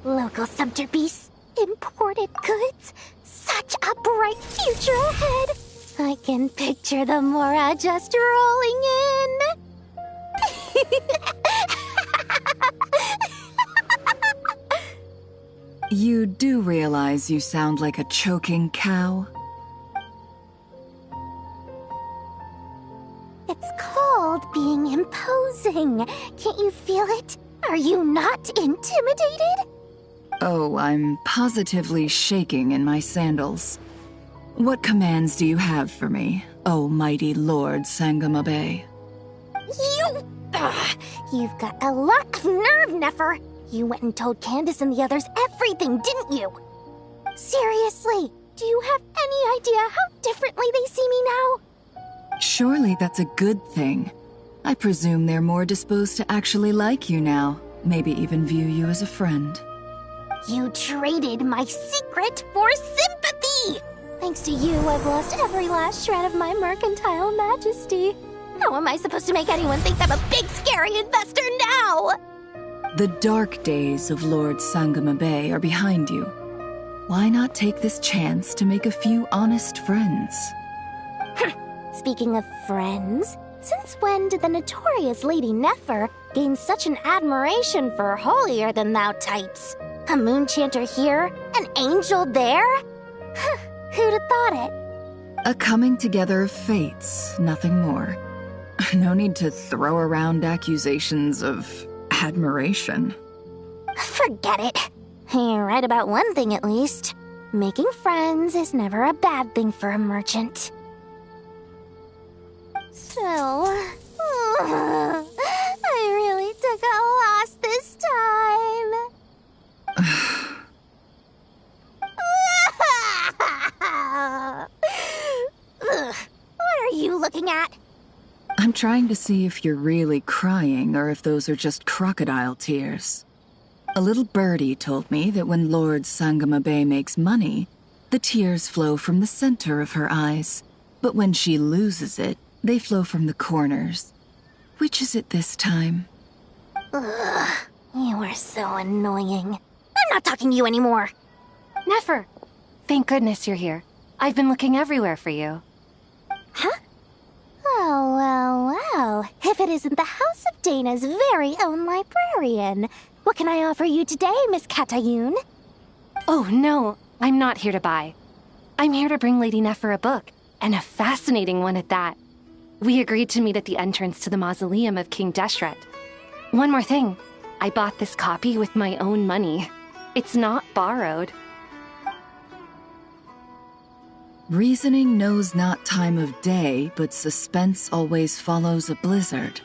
Local subject beasts, imported goods. Such a bright future ahead. I can picture the Mora just rolling in. You do realize you sound like a choking cow? It's called being imposing. Can't you feel it? Are you not intimidated? Oh, I'm positively shaking in my sandals. What commands do you have for me, oh mighty Lord Sangamabe? You've got a lot of nerve, Nefer. You went and told Candace and the others everything, didn't you? Seriously, do you have any idea how differently they see me now? Surely that's a good thing. I presume they're more disposed to actually like you now, maybe even view you as a friend. You traded my secret for sympathy! Thanks to you, I've lost every last shred of my mercantile majesty. How am I supposed to make anyone think I'm a big, scary investor now? The dark days of Lord Sangamabe are behind you. Why not take this chance to make a few honest friends? Speaking of friends, since when did the notorious Lady Nefer gain such an admiration for holier-than-thou types? A moon chanter here, an angel there? Who'd have thought it? A coming together of fates, nothing more. No need to throw around accusations of admiration. Forget it. You're right about one thing at least. Making friends is never a bad thing for a merchant. So, I really took a loss this time. What are you looking at? I'm trying to see if you're really crying or if those are just crocodile tears. A little birdie told me that when Lord Sangamabe makes money, the tears flow from the center of her eyes, but when she loses it, they flow from the corners. Which is it this time? Ugh, you are so annoying. I'm not talking to you anymore. Nefer! Thank goodness you're here. I've been looking everywhere for you. Huh? Well. If it isn't the House of Dana's very own librarian. What can I offer you today, Miss Katayun? Oh, no. I'm not here to buy. I'm here to bring Lady Nefer a book, and a fascinating one at that. We agreed to meet at the entrance to the mausoleum of King Deshret. One more thing. I bought this copy with my own money. It's not borrowed. Reasoning knows not time of day, but suspense always follows a blizzard.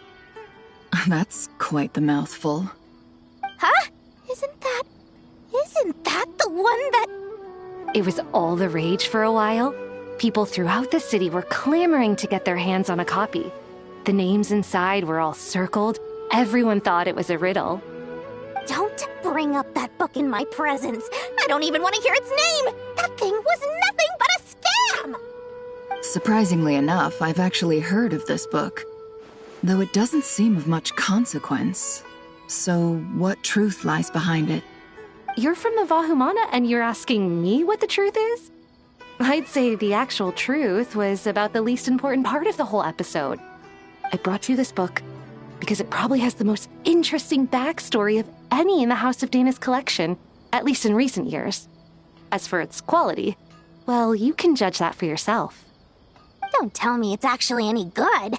That's quite the mouthful. Huh? Isn't that the one that... It was all the rage for a while. People throughout the city were clamoring to get their hands on a copy. The names inside were all circled. Everyone thought it was a riddle. Don't bring up that book in my presence. I don't even want to hear its name. That thing was nothing but a scam. Surprisingly enough, I've actually heard of this book, though it doesn't seem of much consequence. So, what truth lies behind it? You're from the Vahumana and you're asking me what the truth is? I'd say the actual truth was about the least important part of the whole episode. I brought you this book because it probably has the most interesting backstory of any in the House of Dana's collection, at least in recent years. As for its quality, well, you can judge that for yourself. Don't tell me it's actually any good.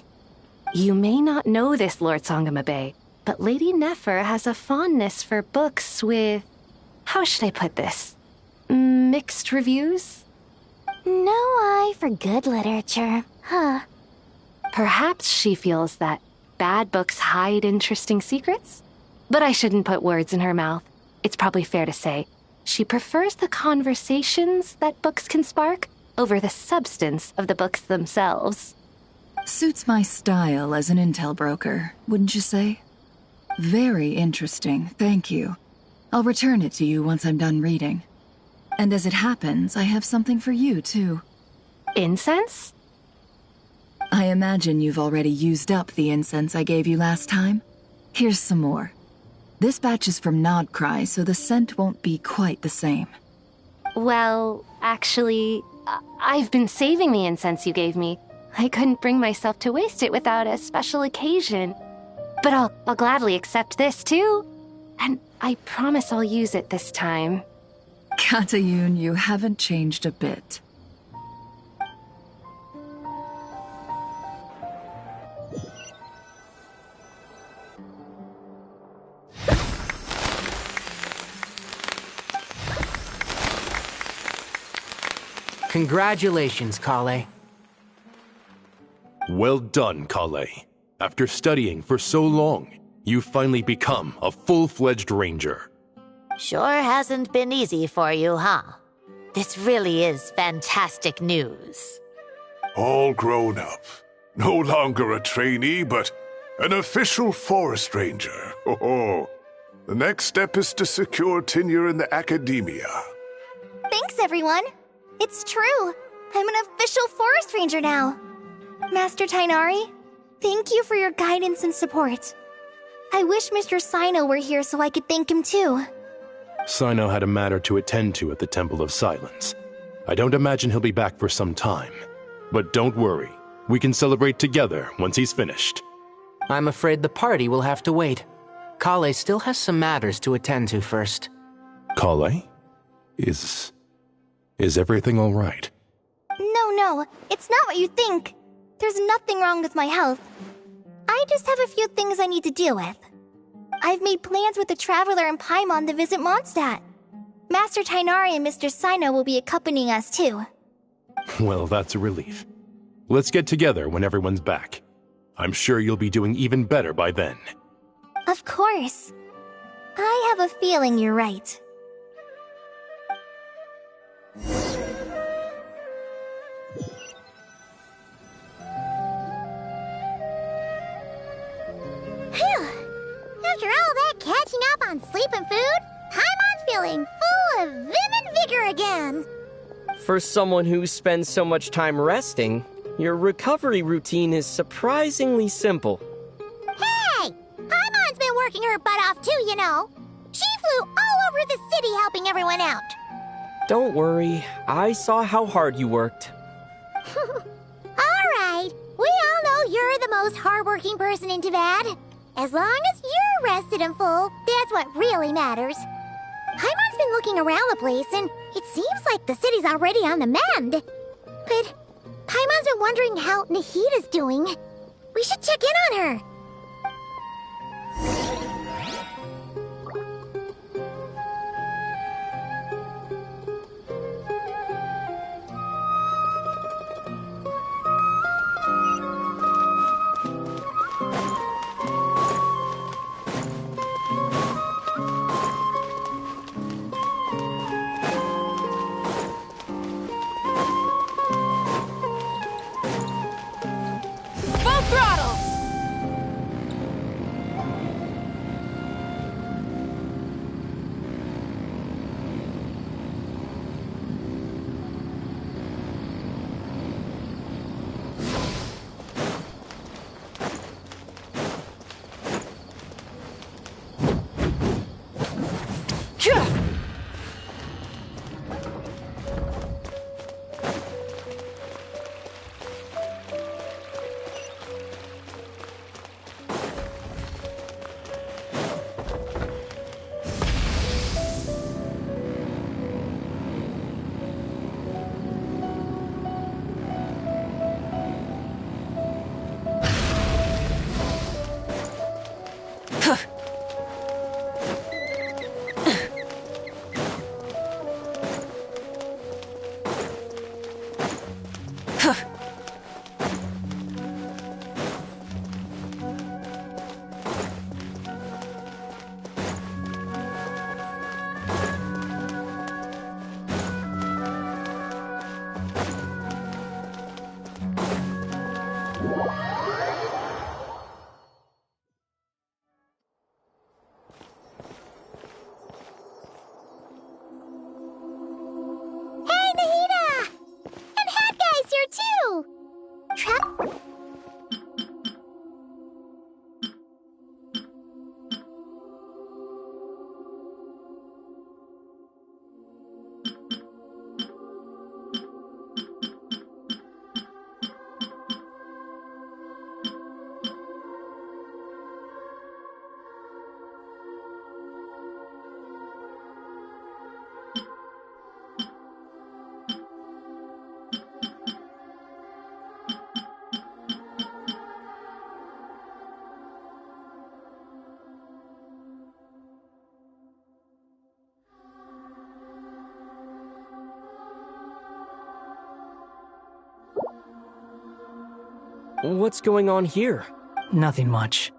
You may not know this, Lord Sangamabe, but Lady Nefer has a fondness for books with... how should I put this? Mixed reviews? No eye for good literature, huh? Perhaps she feels that bad books hide interesting secrets? But I shouldn't put words in her mouth. It's probably fair to say she prefers the conversations that books can spark over the substance of the books themselves. Suits my style as an intel broker, wouldn't you say? Very interesting, thank you. I'll return it to you once I'm done reading. And as it happens, I have something for you, too. Incense? I imagine you've already used up the incense I gave you last time. Here's some more. This batch is from Nodcry, so the scent won't be quite the same. Well, actually, I've been saving the incense you gave me. I couldn't bring myself to waste it without a special occasion. But I'll gladly accept this, too. And I promise I'll use it this time. Katayun, you haven't changed a bit. Congratulations, Kale. Well done, Kale. After studying for so long, you've finally become a full-fledged ranger. Sure hasn't been easy for you, huh? This really is fantastic news. All grown up. No longer a trainee, but an official forest ranger. Oh, the next step is to secure tenure in the academia. Thanks, everyone. It's true. I'm an official forest ranger now. Master Tainari, thank you for your guidance and support. I wish Mr. Sino were here so I could thank him too. Sino had a matter to attend to at the Temple of Silence. I don't imagine he'll be back for some time. But don't worry, we can celebrate together once he's finished. I'm afraid the party will have to wait. Kale still has some matters to attend to first. Kale? Is everything all right? No, it's not what you think. There's nothing wrong with my health. I just have a few things I need to deal with. I've made plans with the Traveler and Paimon to visit Mondstadt. Master Tainari and Mr. Sino will be accompanying us too. Well, that's a relief. Let's get together when everyone's back. I'm sure you'll be doing even better by then. Of course. I have a feeling you're right. After all that catching up on sleep and food, Paimon's feeling full of vim and vigor again. For someone who spends so much time resting, your recovery routine is surprisingly simple. Hey! Paimon's been working her butt off too, you know. She flew all over the city helping everyone out. Don't worry, I saw how hard you worked. Alright, we all know you're the most hardworking person in Teyvat. As long as you're rested and full, that's what really matters. Paimon's been looking around the place, and it seems like the city's already on the mend. But Paimon's been wondering how Nahita's doing. We should check in on her. What's going on here? Nothing much.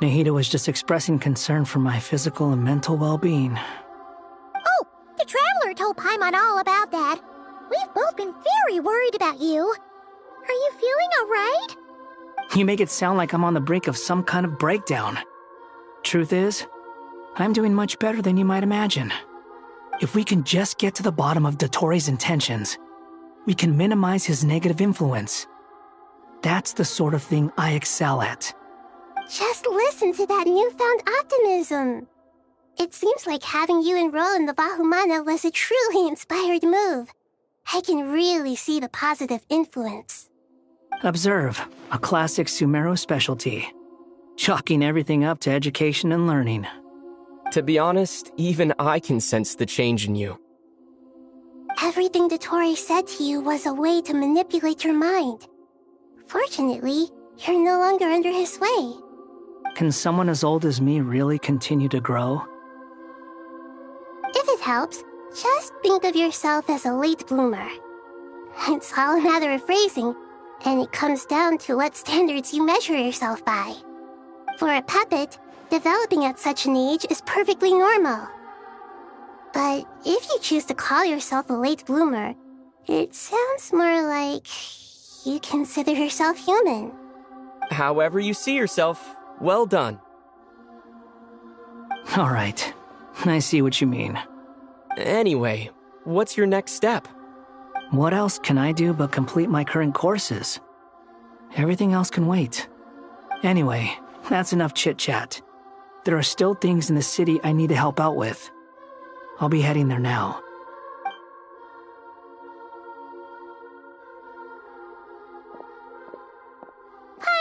Nahida was just expressing concern for my physical and mental well-being. Oh, the Traveler told Paimon all about that. We've both been very worried about you. Are you feeling alright? You make it sound like I'm on the brink of some kind of breakdown. Truth is, I'm doing much better than you might imagine. If we can just get to the bottom of Dotori's intentions, we can minimize his negative influence. That's the sort of thing I excel at. Just listen to that newfound optimism. It seems like having you enroll in the Vahumana was a truly inspired move. I can really see the positive influence. Observe, a classic Sumeru specialty. Chalking everything up to education and learning. To be honest, even I can sense the change in you. Everything Dotori said to you was a way to manipulate your mind. Fortunately, you're no longer under his sway. Can someone as old as me really continue to grow? If it helps, just think of yourself as a late bloomer. It's all a matter of phrasing, and it comes down to what standards you measure yourself by. For a puppet, developing at such an age is perfectly normal. But if you choose to call yourself a late bloomer, it sounds more like you consider yourself human. However you see yourself, well done. All right, I see what you mean. Anyway, what's your next step? What else can I do but complete my current courses? Everything else can wait. Anyway, that's enough chit-chat. There are still things in the city I need to help out with. I'll be heading there now.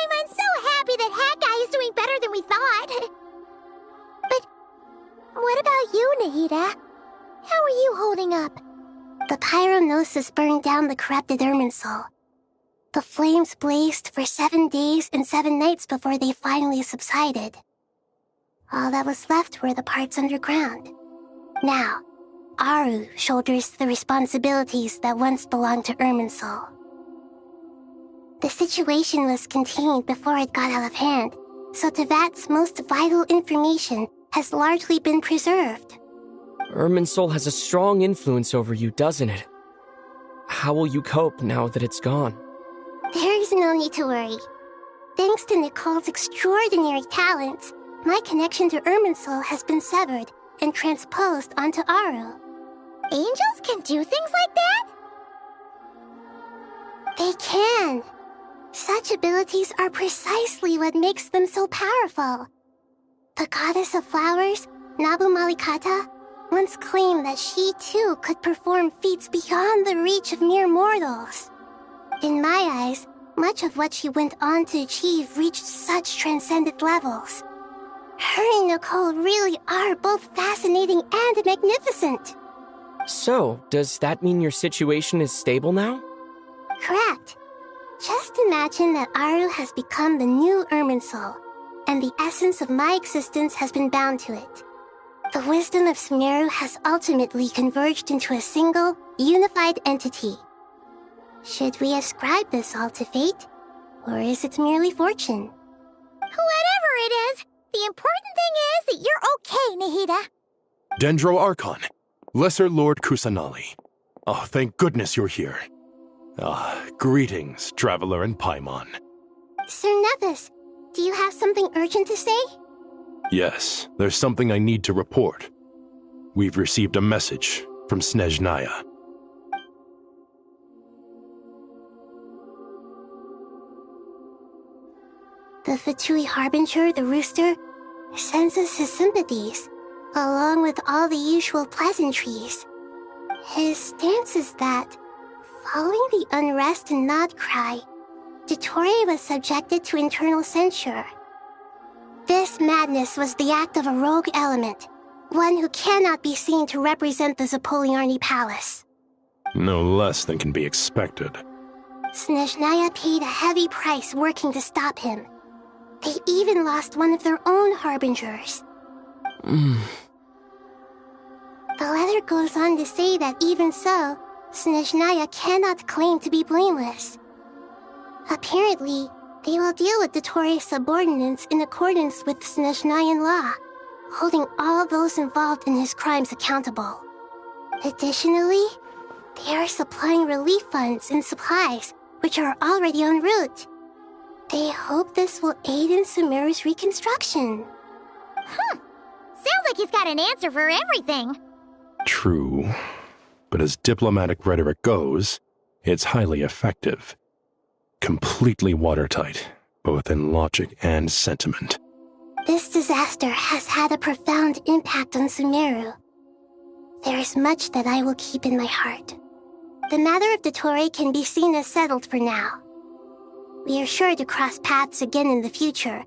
I'm so happy that Hat Guy is doing better than we thought. But what about you, Nahida? How are you holding up? The pyronosis burned down the corrupted Irminsul. The flames blazed for 7 days and 7 nights before they finally subsided. All that was left were the parts underground. Now, Aru shoulders the responsibilities that once belonged to Irminsul. The situation was contained before it got out of hand, so Tevat's most vital information has largely been preserved. Irminsul has a strong influence over you, doesn't it? How will you cope now that it's gone? There is no need to worry. Thanks to Nicole's extraordinary talents, my connection to Irminsul has been severed and transposed onto Aru. Angels can do things like that? They can. Such abilities are precisely what makes them so powerful. The goddess of flowers, Nabu Malikata, once claimed that she too could perform feats beyond the reach of mere mortals. In my eyes, much of what she went on to achieve reached such transcendent levels. Her and Nicole really are both fascinating and magnificent. So, does that mean your situation is stable now? Correct. Just imagine that Aru has become the new Irminsul, and the essence of my existence has been bound to it. The wisdom of Sumeru has ultimately converged into a single, unified entity. Should we ascribe this all to fate, or is it merely fortune? Whatever it is, the important thing is that you're okay, Nahida. Dendro Archon, Lesser Lord Kusanali. Oh, thank goodness you're here. Greetings, Traveler and Paimon. Sir Nevis, do you have something urgent to say? Yes, there's something I need to report. We've received a message from Snezhnaya. The Fatui Harbinger, the Rooster, sends us his sympathies, along with all the usual pleasantries. His stance is that, following the unrest and Nod Cry, Dotori was subjected to internal censure. This madness was the act of a rogue element, one who cannot be seen to represent the Zapoliarni Palace. No less than can be expected. Snezhnaya paid a heavy price working to stop him. They even lost one of their own harbingers. The letter goes on to say that even so, Snezhnaya cannot claim to be blameless. Apparently, they will deal with Dotori's subordinates in accordance with Snezhnayan law, holding all those involved in his crimes accountable. Additionally, they are supplying relief funds and supplies, which are already en route. They hope this will aid in Sumeru's reconstruction. Sounds like he's got an answer for everything. True. But as diplomatic rhetoric goes, it's highly effective. Completely watertight, both in logic and sentiment. This disaster has had a profound impact on Sumeru. There is much that I will keep in my heart. The matter of Dotori can be seen as settled for now. We are sure to cross paths again in the future,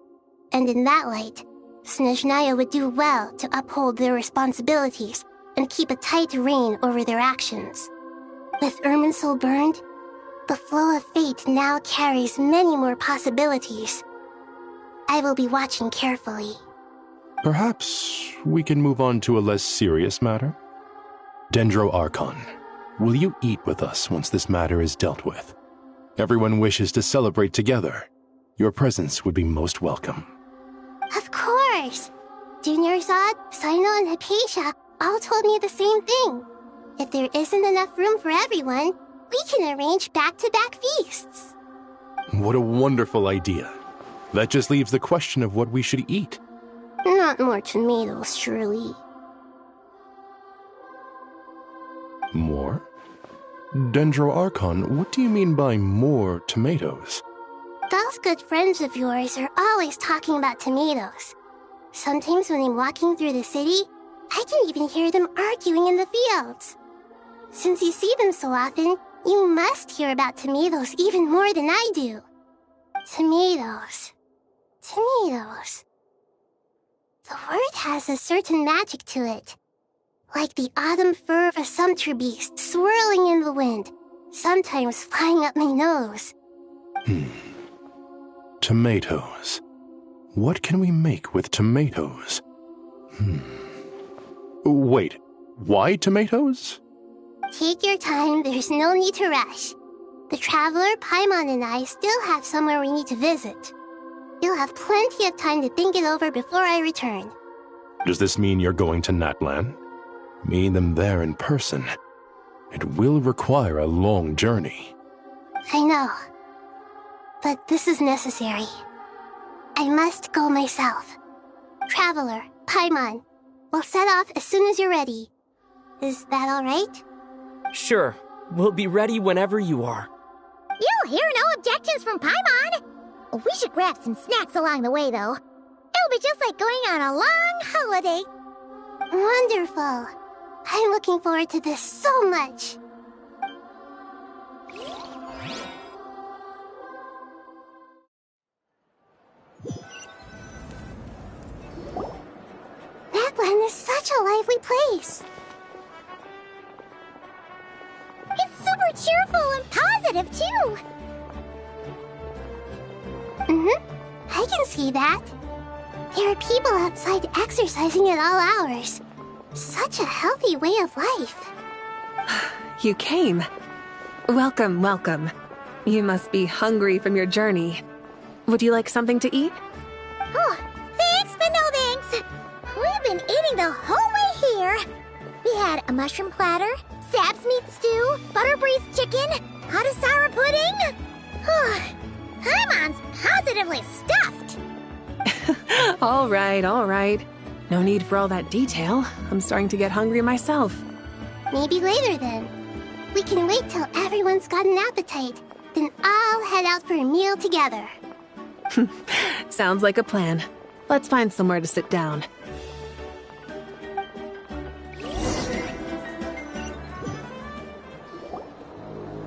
and in that light, Snezhnaya would do well to uphold their responsibilities and keep a tight rein over their actions. With Irminsul burned, the flow of fate now carries many more possibilities. I will be watching carefully. Perhaps we can move on to a less serious matter? Dendro Archon, will you eat with us once this matter is dealt with? Everyone wishes to celebrate together. Your presence would be most welcome. Of course! Junior Zod, Sino, and Hypatia all told me the same thing. If there isn't enough room for everyone, we can arrange back-to-back feasts. What a wonderful idea. That just leaves the question of what we should eat. Not more tomatoes, surely. More? Dendro Archon, what do you mean by more tomatoes? Those good friends of yours are always talking about tomatoes. Sometimes when I'm walking through the city, I can even hear them arguing in the fields. Since you see them so often, you must hear about tomatoes even more than I do. Tomatoes. Tomatoes. The word has a certain magic to it. Like the autumn fur of a sumpter beast swirling in the wind, sometimes flying up my nose. Tomatoes. What can we make with tomatoes? Wait, why tomatoes? Take your time, there's no need to rush. The traveler, Paimon, and I still have somewhere we need to visit. You'll have plenty of time to think it over before I return. Does this mean you're going to Natlan? Meeting them there in person. It will require a long journey. I know. But this is necessary. I must go myself. Traveler, Paimon, we'll set off as soon as you're ready. Is that all right? Sure. We'll be ready whenever you are. You'll hear no objections from Paimon. We should grab some snacks along the way, though. It'll be just like going on a long holiday. Wonderful. I'm looking forward to this so much. Natlan is such a lively place. It's super cheerful and positive, too. I can see that. There are people outside exercising at all hours. Such a healthy way of life. You came. Welcome, welcome. You must be hungry from your journey. Would you like something to eat? Oh, thanks, but no thanks. We've been eating the whole way here. We had a mushroom platter, sap's meat stew, butter braised chicken, hot pudding. Paimon's positively stuffed. All right, all right. No need for all that detail. I'm starting to get hungry myself. Maybe later then. We can wait till everyone's got an appetite. Then I'll head out for a meal together. Sounds like a plan. Let's find somewhere to sit down.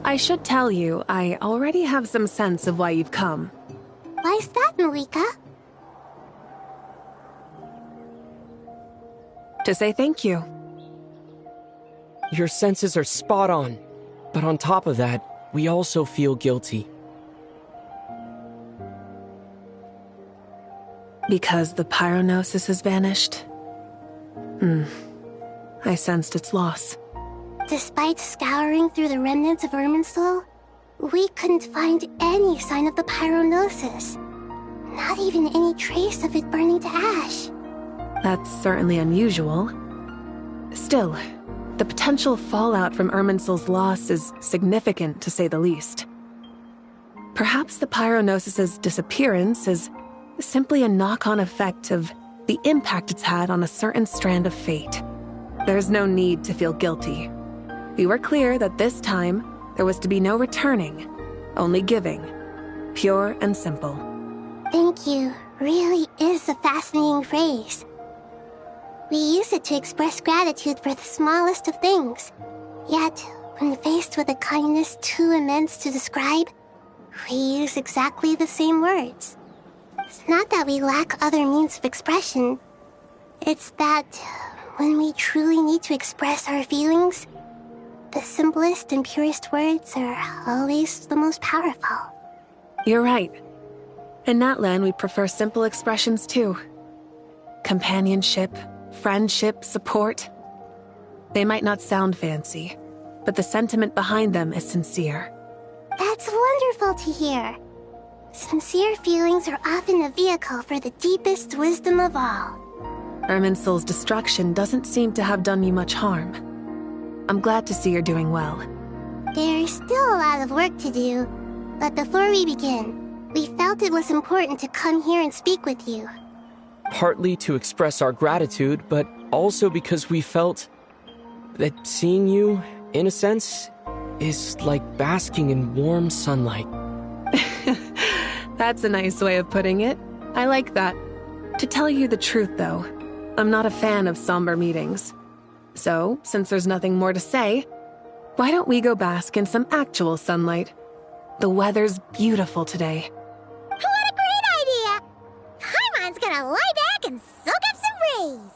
I should tell you, I already have some sense of why you've come. Why's that, Malika? To say thank you. Your senses are spot on. But on top of that, we also feel guilty. Because the pyronosis has vanished? I sensed its loss. Despite scouring through the remnants of Irminsul, We couldn't find any sign of the pyronosis. Not even any trace of it burning to ash. That's certainly unusual. Still, the potential fallout from Irminsul's loss is significant, to say the least. Perhaps the pyronosis's disappearance is simply a knock-on effect of the impact it's had on a certain strand of fate. There's no need to feel guilty. We were clear that this time, there was to be no returning, only giving. Pure and simple. Thank you really is a fascinating phrase. We use it to express gratitude for the smallest of things. Yet, when faced with a kindness too immense to describe, we use exactly the same words. It's not that we lack other means of expression. It's that when we truly need to express our feelings, the simplest and purest words are always the most powerful. You're right. In Natlan, we prefer simple expressions too. Companionship, friendship, support. They might not sound fancy, but the sentiment behind them is sincere. That's wonderful to hear. Sincere feelings are often a vehicle for the deepest wisdom of all. Irminsul's destruction doesn't seem to have done you much harm. I'm glad to see you're doing well. There's still a lot of work to do, but before we begin, we felt it was important to come here and speak with you. Partly to express our gratitude, but also because we felt that seeing you, in a sense, is like basking in warm sunlight. That's a nice way of putting it. I like that. To tell you the truth, though, I'm not a fan of somber meetings. So, since there's nothing more to say, why don't we go bask in some actual sunlight? The weather's beautiful today. What a great idea! Paimon's gonna lie back and soak up some rays.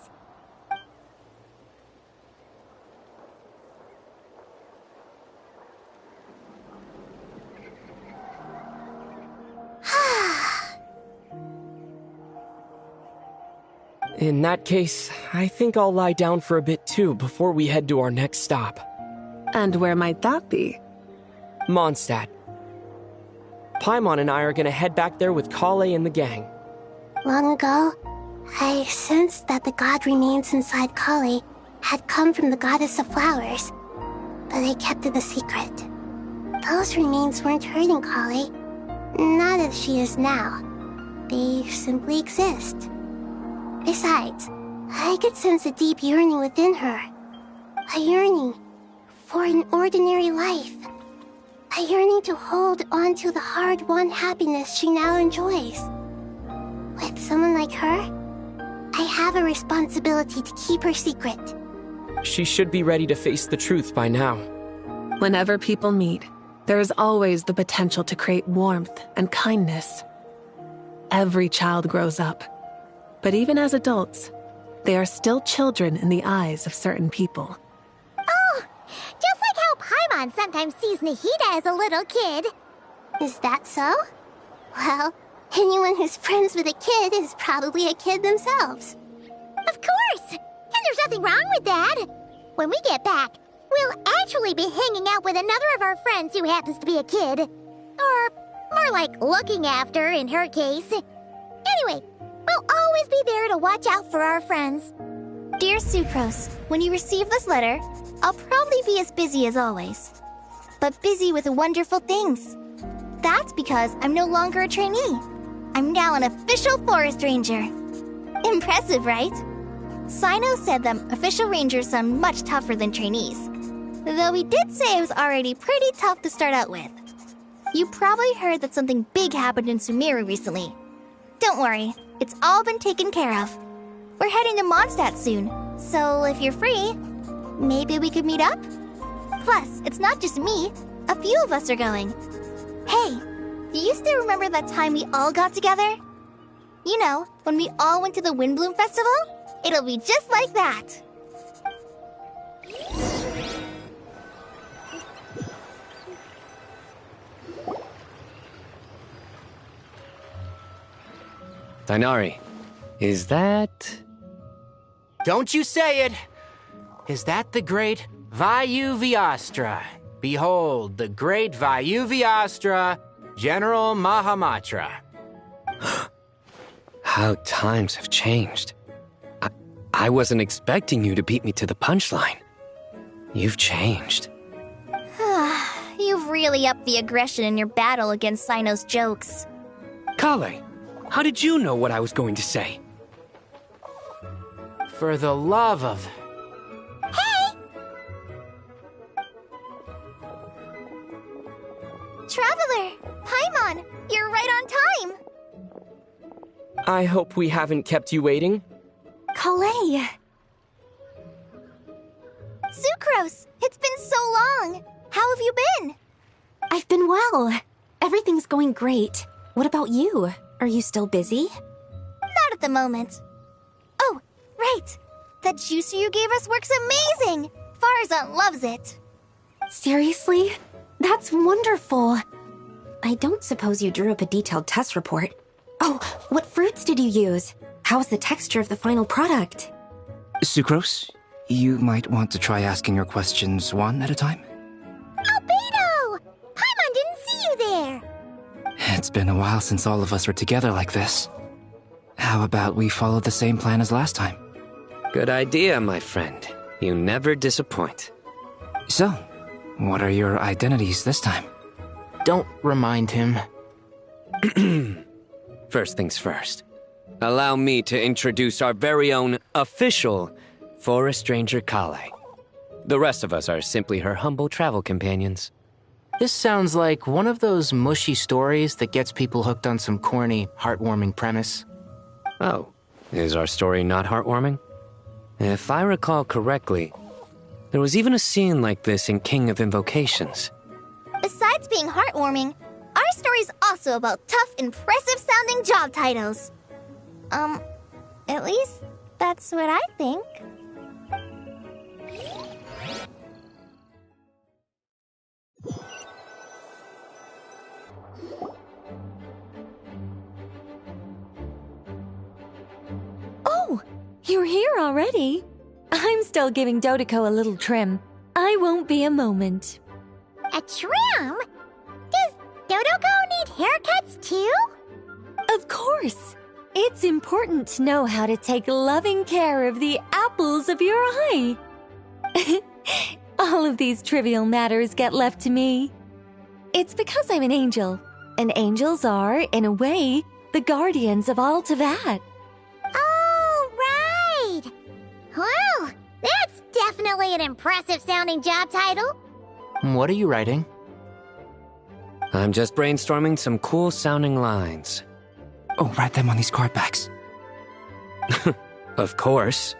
In that case, I think I'll lie down for a bit too before we head to our next stop. And where might that be? Mondstadt. Paimon and I are gonna head back there with Kale and the gang. Long ago, I sensed that the god remains inside Kale had come from the goddess of flowers, but I kept it a secret. Those remains weren't hurting Kale, not as she is now. They simply exist. Besides, I could sense a deep yearning within her. A yearning for an ordinary life. A yearning to hold on to the hard-won happiness she now enjoys. With someone like her, I have a responsibility to keep her secret. She should be ready to face the truth by now. Whenever people meet, there is always the potential to create warmth and kindness. Every child grows up. But even as adults, they are still children in the eyes of certain people. Oh, just like how Paimon sometimes sees Nahida as a little kid. Is that so? Well, anyone who's friends with a kid is probably a kid themselves. Of course! And there's nothing wrong with that. When we get back, we'll actually be hanging out with another of our friends who happens to be a kid. Or more like looking after, in her case. Anyway, we'll always be there to watch out for our friends. Dear Sucrose, when you receive this letter, I'll probably be as busy as always. But busy with wonderful things. That's because I'm no longer a trainee. I'm now an official forest ranger. Impressive, right? Sino said that official rangers sound much tougher than trainees. Though he did say it was already pretty tough to start out with. You probably heard that something big happened in Sumeru recently. Don't worry, it's all been taken care of. We're heading to Mondstadt soon, so if you're free, maybe we could meet up? Plus, it's not just me. A few of us are going. Hey, do you still remember that time we all got together? You know, when we all went to the Windbloom Festival? It'll be just like that. Dainari, is that... Don't you say it! Is that the great Vayu Viastra? Behold, the great Vayuvyastra, General Mahamatra. How times have changed. I wasn't expecting you to beat me to the punchline. You've changed. You've really upped the aggression in your battle against Sino's jokes. Kale, how did you know what I was going to say? For the love of... Hey! Traveler! Paimon! You're right on time! I hope we haven't kept you waiting. Kalei! Sucrose! It's been so long! How have you been? I've been well. Everything's going great. What about you? Are you still busy? Not at the moment. Oh, right! That juicer you gave us works amazing! Farzan loves it! Seriously? That's wonderful. I don't suppose you drew up a detailed test report. Oh, what fruits did you use? How's the texture of the final product? Sucrose, you might want to try asking your questions one at a time. Albedo! Paimon didn't see you there! It's been a while since all of us were together like this. How about we follow the same plan as last time? Good idea, my friend. You never disappoint. So, what are your identities this time? Don't remind him. First things first. Allow me to introduce our very own official Forest Ranger Kale. The rest of us are simply her humble travel companions. This sounds like one of those mushy stories that gets people hooked on some corny, heartwarming premise. Oh, is our story not heartwarming? If I recall correctly, there was even a scene like this in King of Invocations. Besides being heartwarming, our story's also about tough, impressive-sounding job titles. At least that's what I think. Oh, you're here already? I'm still giving Dodeko a little trim. I won't be a moment. A trim? Does Dodeko need haircuts too? Of course. It's important to know how to take loving care of the apples of your eye. All of these trivial matters get left to me. It's because I'm an angel, and angels are, in a way, the guardians of all Teyvat. Oh, right! Well, that's definitely an impressive-sounding job title. What are you writing? I'm just brainstorming some cool-sounding lines. Oh, write them on these card backs. Of course.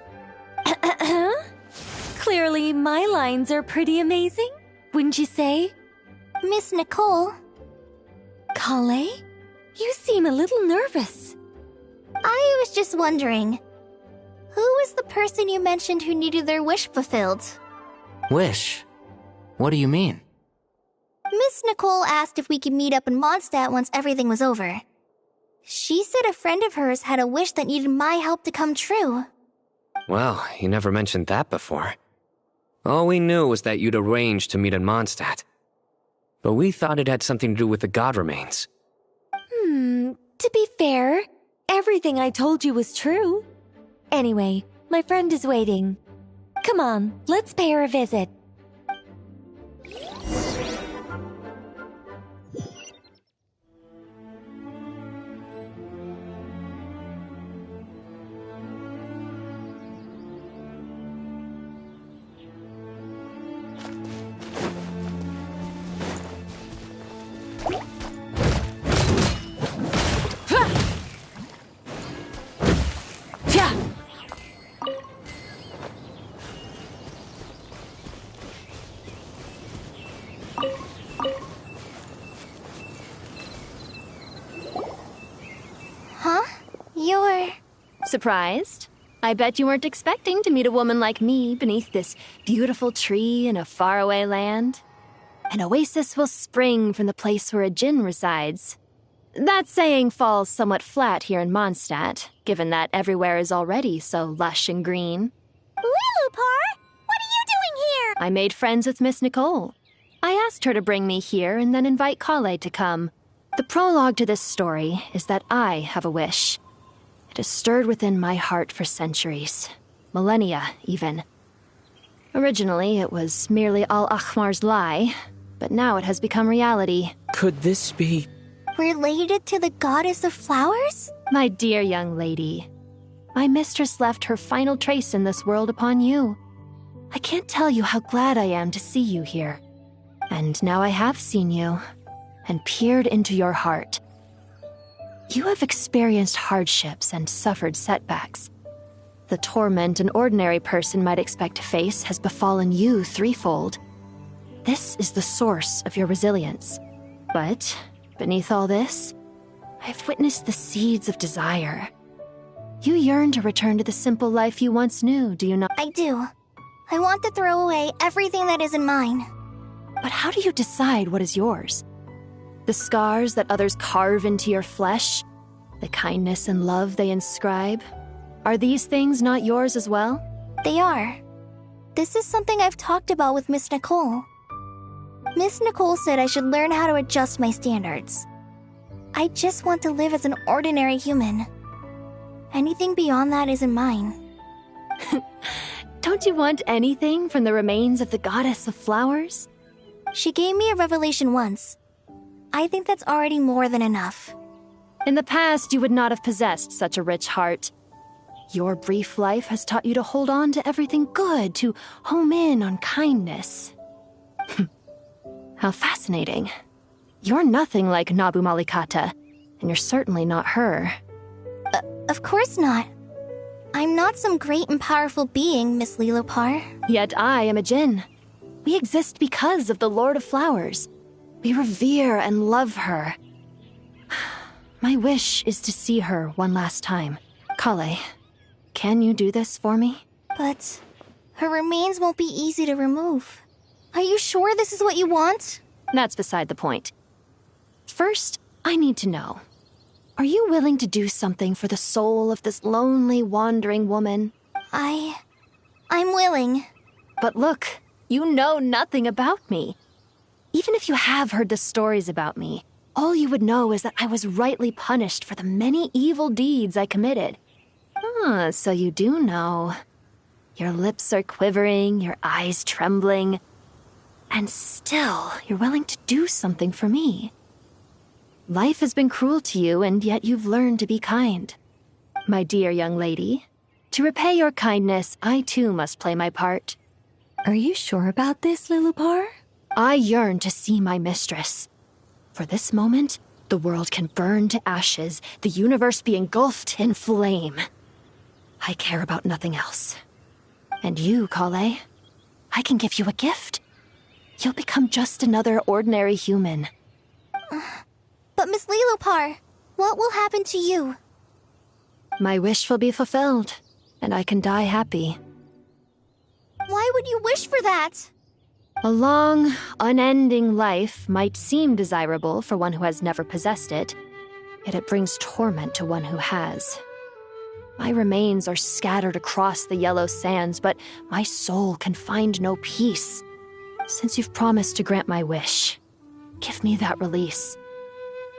Clearly, my lines are pretty amazing, wouldn't you say? Miss Nicole. Kale? You seem a little nervous. I was just wondering, who was the person you mentioned who needed their wish fulfilled? Wish? What do you mean? Miss Nicole asked if we could meet up in Mondstadt once everything was over. She said a friend of hers had a wish that needed my help to come true. Well, you never mentioned that before. All we knew was that you'd arranged to meet in Mondstadt. But we thought it had something to do with the god remains. To be fair, everything I told you was true. Anyway, my friend is waiting. Come on, let's pay her a visit. Huh? You're... Surprised? I bet you weren't expecting to meet a woman like me beneath this beautiful tree in a faraway land. An oasis will spring from the place where a djinn resides. That saying falls somewhat flat here in Mondstadt, given that everywhere is already so lush and green. Lilupar! What are you doing here? I made friends with Miss Nicole. I asked her to bring me here and then invite Kale to come. The prologue to this story is that I have a wish. It has stirred within my heart for centuries. Millennia, even. Originally, it was merely Al-Akhmar's lie, but now it has become reality. Could this be... Related to the goddess of flowers? My dear young lady, my mistress left her final trace in this world upon you. I can't tell you how glad I am to see you here. And now I have seen you, and peered into your heart. You have experienced hardships and suffered setbacks. The torment an ordinary person might expect to face has befallen you threefold. This is the source of your resilience. But beneath all this, I've witnessed the seeds of desire. You yearn to return to the simple life you once knew, do you not? I do. I want to throw away everything that isn't mine. But how do you decide what is yours? The scars that others carve into your flesh? The kindness and love they inscribe? Are these things not yours as well? They are. This is something I've talked about with Miss Nicole. Miss Nicole said I should learn how to adjust my standards. I just want to live as an ordinary human. Anything beyond that isn't mine. Don't you want anything from the remains of the goddess of flowers? She gave me a revelation once. I think that's already more than enough. In the past, you would not have possessed such a rich heart. Your brief life has taught you to hold on to everything good, to home in on kindness. How fascinating. You're nothing like Nabu Malikata, and you're certainly not her. Of course not. I'm not some great and powerful being, Miss Lilopar. Yet I am a Djinn. We exist because of the Lord of Flowers. We revere and love her. My wish is to see her one last time. Kale, can you do this for me? But her remains won't be easy to remove. Are you sure this is what you want? That's beside the point. First, I need to know. Are you willing to do something for the soul of this lonely, wandering woman? I'm willing. But look, you know nothing about me. Even if you have heard the stories about me, all you would know is that I was rightly punished for the many evil deeds I committed. Ah, so you do know. Your lips are quivering, your eyes trembling. And still, you're willing to do something for me. Life has been cruel to you, and yet you've learned to be kind. My dear young lady, to repay your kindness, I too must play my part. Are you sure about this, Lilopar? I yearn to see my mistress. For this moment, the world can burn to ashes, the universe be engulfed in flame. I care about nothing else. And you, Kale, I can give you a gift. You'll become just another ordinary human. But Miss Lilopar, what will happen to you? My wish will be fulfilled, and I can die happy. Why would you wish for that? A long, unending life might seem desirable for one who has never possessed it, yet it brings torment to one who has. My remains are scattered across the yellow sands, but my soul can find no peace. Since you've promised to grant my wish, give me that release.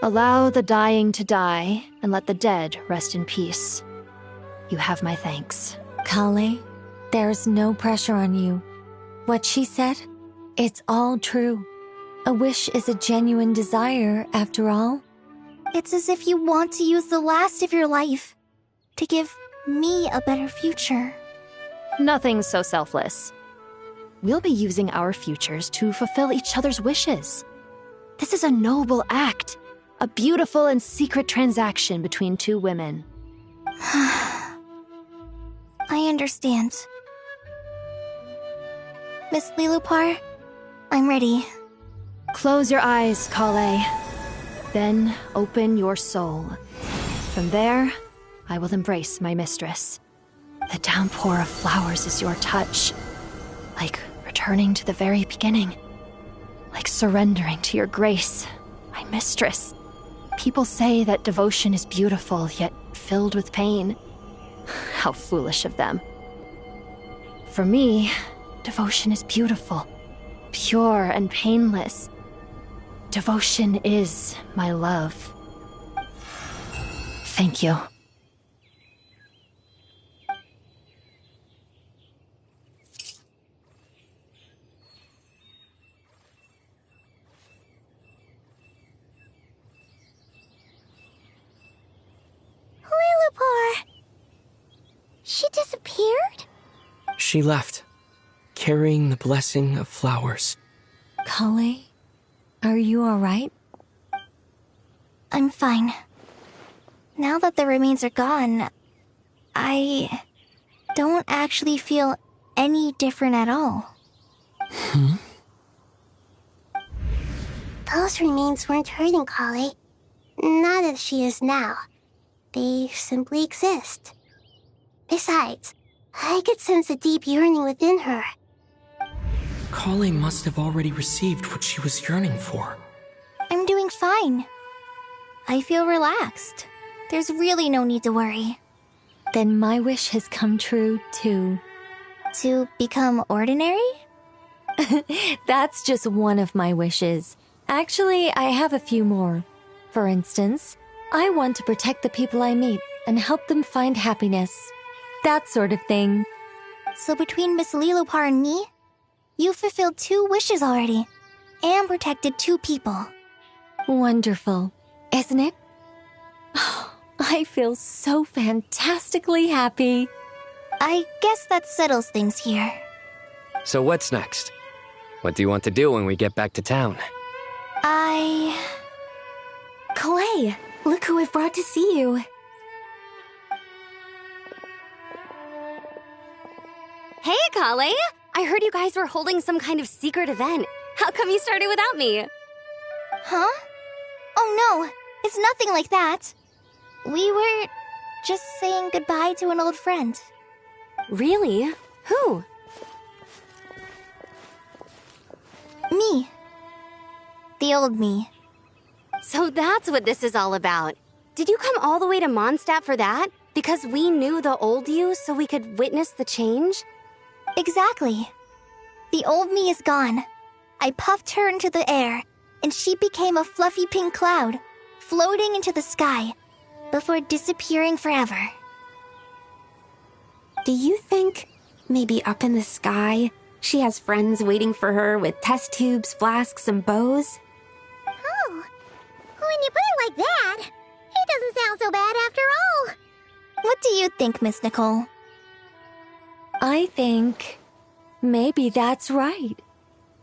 Allow the dying to die, and let the dead rest in peace. You have my thanks. Kale, there's no pressure on you. What she said, it's all true. A wish is a genuine desire, after all. It's as if you want to use the last of your life to give me a better future. Nothing so selfless. We'll be using our futures to fulfill each other's wishes. This is a noble act, a beautiful and secret transaction between two women. I understand. Miss Lilopar, I'm ready. Close your eyes, Kale. Then open your soul. From there, I will embrace my mistress. The downpour of flowers is your touch. Like returning to the very beginning. Like surrendering to your grace, my mistress. People say that devotion is beautiful, yet filled with pain. How foolish of them. For me, devotion is beautiful. pure and painless. Devotion is my love. Thank you. Lillipore! She disappeared? She left, carrying the blessing of flowers. Kale, are you alright? I'm fine. Now that the remains are gone, I don't actually feel any different at all. Those remains weren't hurting Kale. Not as she is now. They simply exist. Besides, I could sense a deep yearning within her. Kale must have already received what she was yearning for. I'm doing fine. I feel relaxed. There's really no need to worry. Then my wish has come true, too. To become ordinary? That's just one of my wishes. Actually, I have a few more. For instance, I want to protect the people I meet and help them find happiness. That sort of thing. So between Miss Lillipore and me, you've fulfilled 2 wishes already, and protected 2 people. Wonderful, isn't it? I feel so fantastically happy. I guess that settles things here. So what's next? What do you want to do when we get back to town? Clay, look who I've brought to see you. Hey, Kale! I heard you guys were holding some kind of secret event. How come you started without me? Huh? Oh no, it's nothing like that. We were just saying goodbye to an old friend. Really? Who? Me. The old me. So that's what this is all about. Did you come all the way to Mondstadt for that? Because we knew the old you so we could witness the change? Exactly. The old me is gone. I puffed her into the air, and she became a fluffy pink cloud, floating into the sky, before disappearing forever. Do you think, maybe up in the sky, she has friends waiting for her with test tubes, flasks, and bows? Oh, when you put it like that, it doesn't sound so bad after all. What do you think, Miss Nicole? I think maybe that's right.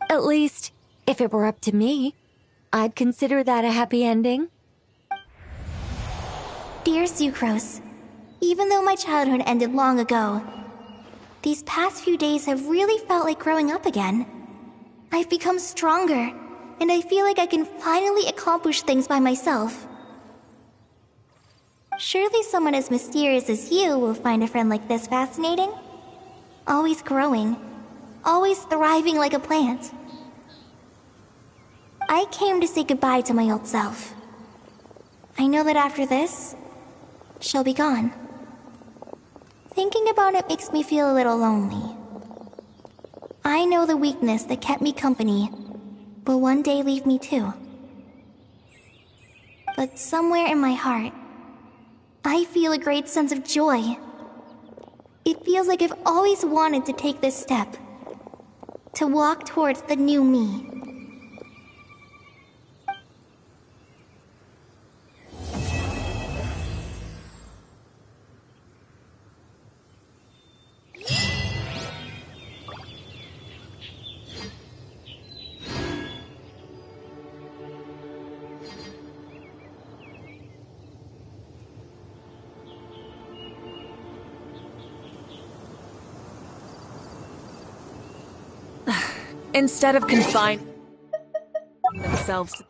At least, if it were up to me, I'd consider that a happy ending. Dear Sucrose, even though my childhood ended long ago, these past few days have really felt like growing up again. I've become stronger, and I feel like I can finally accomplish things by myself. Surely someone as mysterious as you will find a friend like this fascinating? Always growing, always thriving like a plant. I came to say goodbye to my old self. I know that after this, she'll be gone. Thinking about it makes me feel a little lonely. I know the weakness that kept me company will one day leave me too. But somewhere in my heart, I feel a great sense of joy. It feels like I've always wanted to take this step, to walk towards the new me. Instead of confining themselves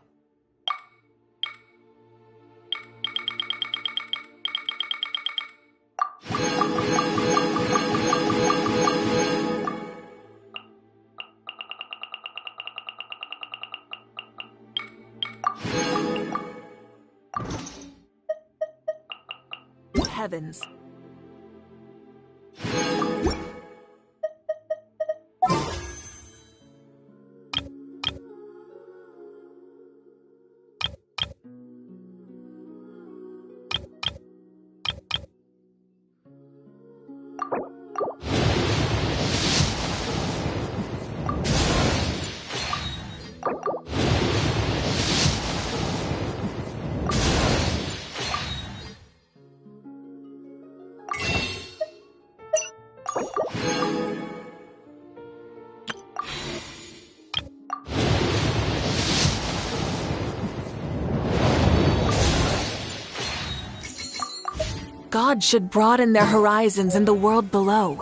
to heavens. God should broaden their horizons in the world below.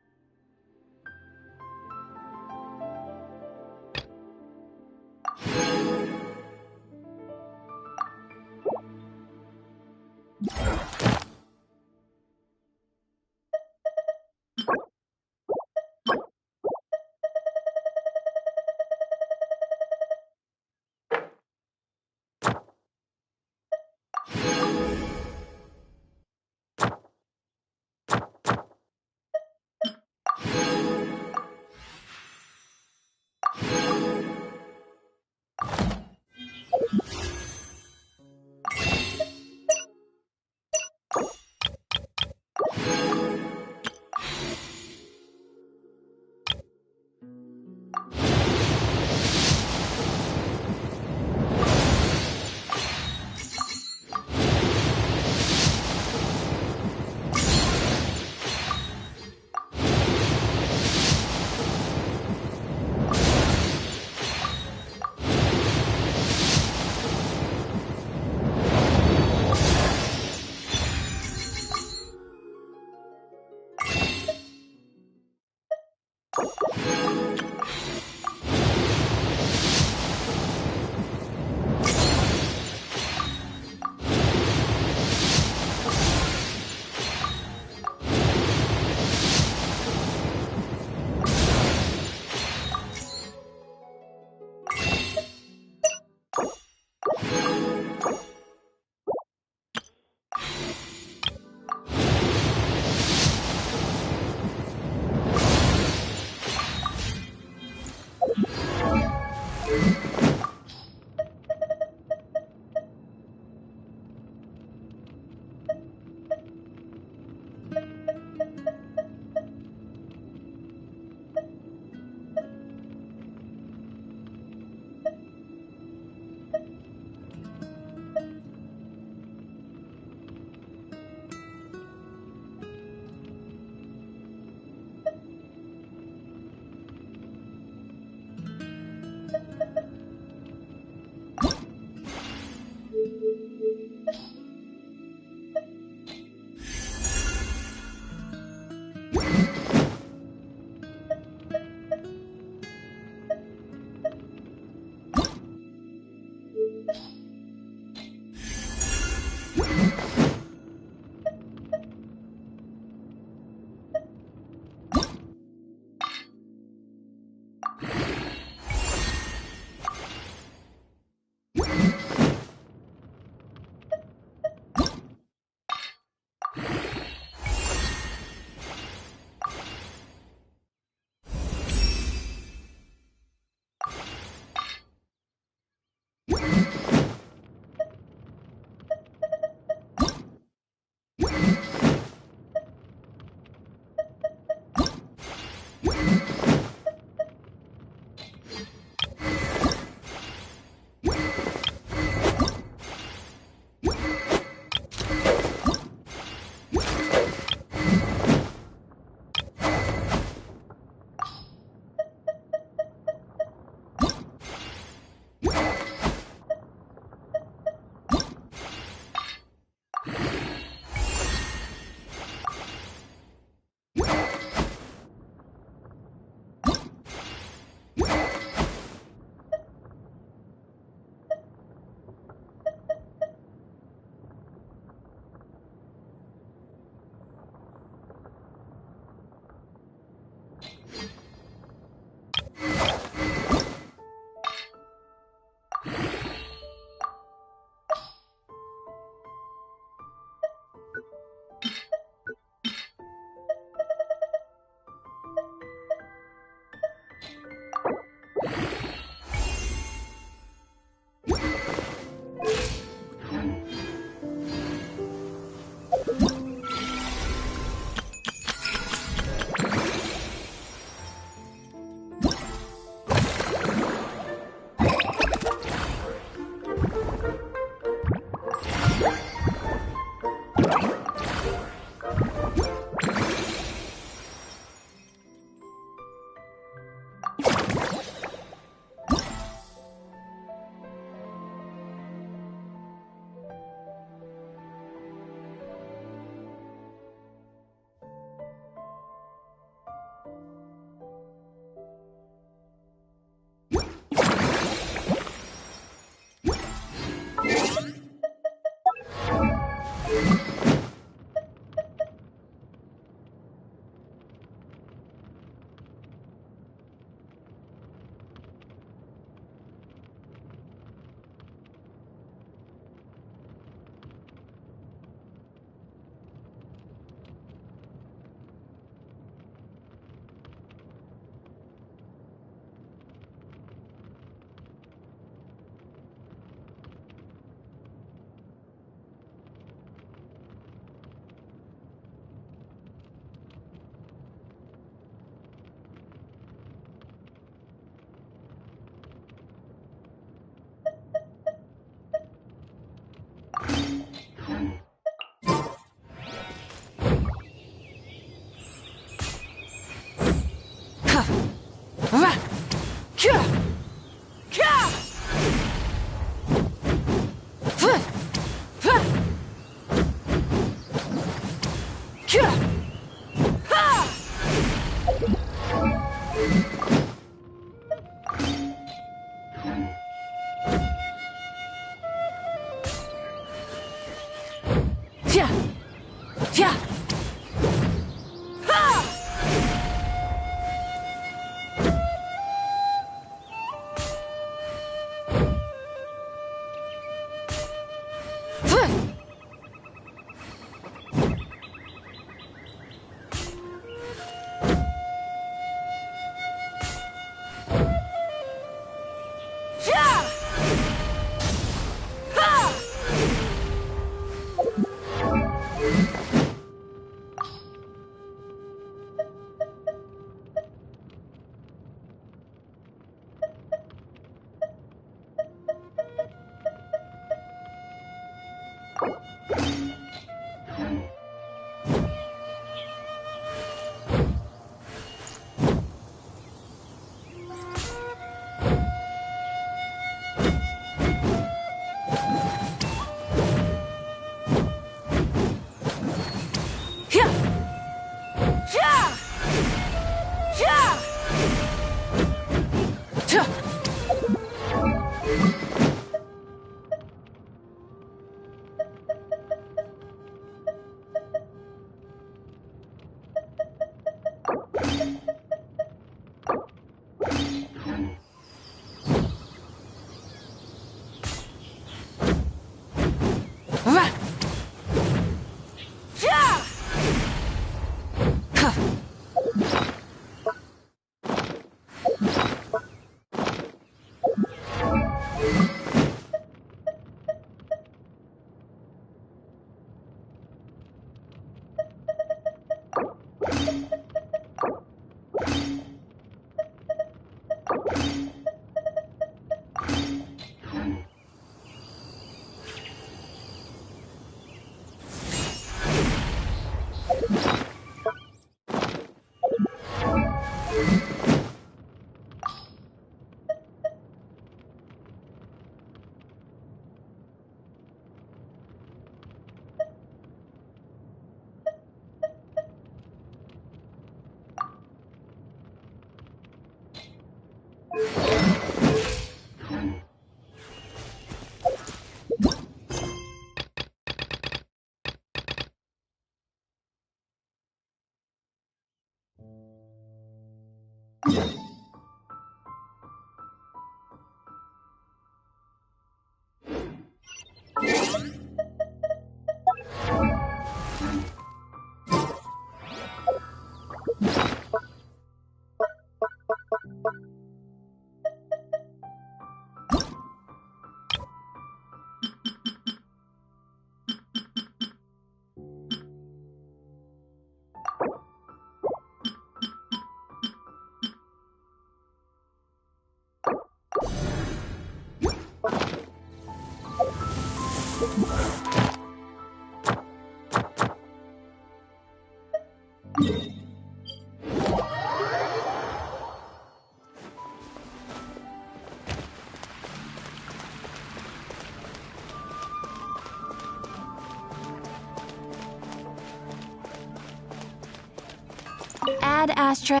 Ad Astra.